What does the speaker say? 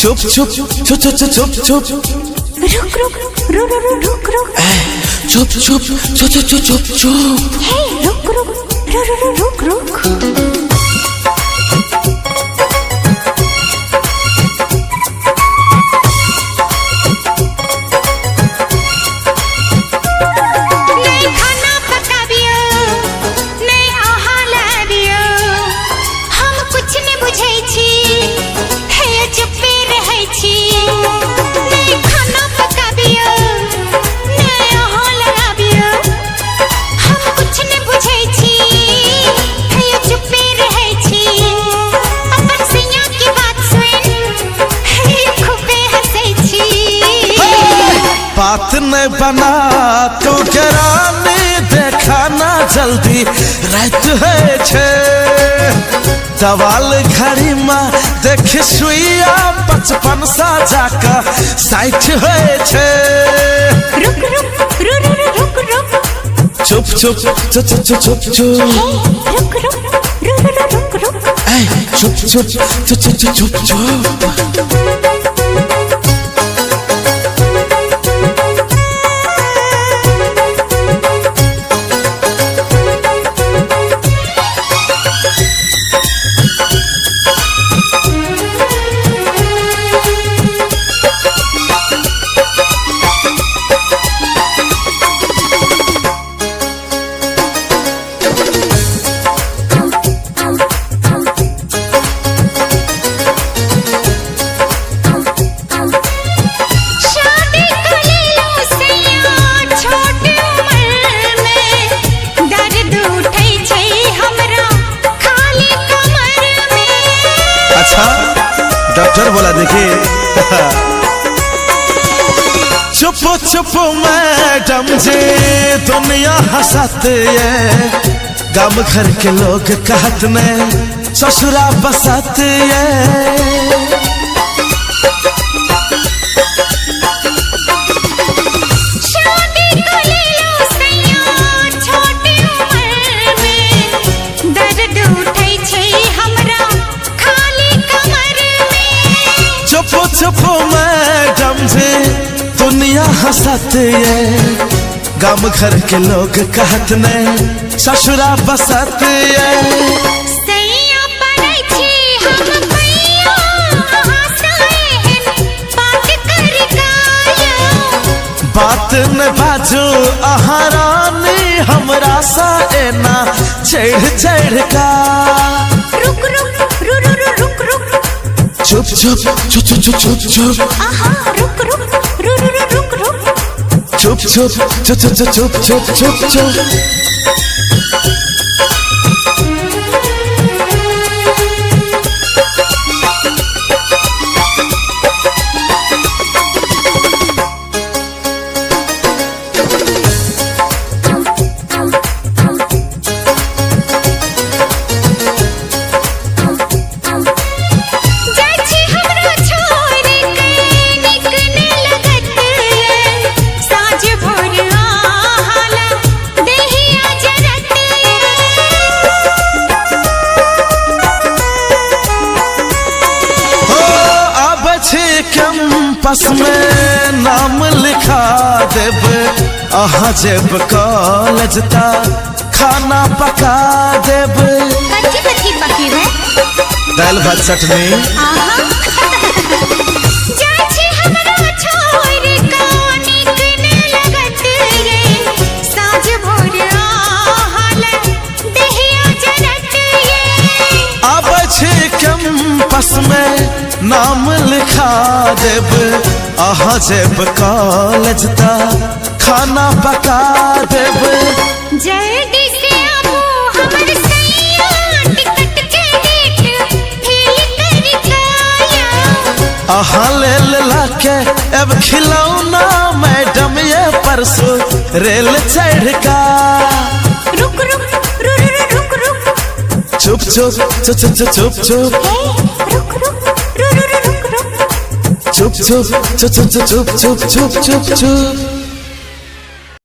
चुप चुप चुप चुप चुप चुप रुक रुक रुक रुक रुक रुक चुप चुप चुप चुप चुप चुप चुप रुक रुक रुक रुक रुक बात नहीं बना तू कराने देखा ना जल्दी रात है छे सवाल घड़ी में देख सुइया 55 सा जाका साइट है छे रुक रुक रुक रुक रुक चुप चुप चुप चुप चुप चुप रुक रुक रुक रुक रुक चुप चुप चुप चुप चुप चुप डॉक्टर बोला देखिए चुप चुप मैडम जी दुनिया हंसते है गम घर के लोग कहत ने ससुरा बसाते है चुप मैडम जी दुनिया हंसते है गम घर के लोग कहत ने ससुरा बसाते है बात न बाजू आहारानी हमरा सा एना चढ़ चढ़ का रुक रुक रुक रुक रुक चुप चुप चुप चुप चुप चुप रुक रुक रुक रुक रुक चुप चुप चुप चुप चुप चुप चुप चुप कैंपस में नाम लिखा देब अहाँ जेब कॉलेज ता खाना पका देब दाल भात चटनी कैंपस में नाम लिखा देब अहाँ जेब कॉलेज ता खाना पका देब जल्दी से आबो हमर सैया टिकट के डेट फेल कर काया अहाँ ले लाके अब खिलौना मैडम ये परसों रेल चढ़ का रुक रुक रुक रुक रुक चुप चुप चुप चुप चुप चुप रुक रुक रुक रुक रुक चुप चुप चुप चुप चुप चुप चुप चुप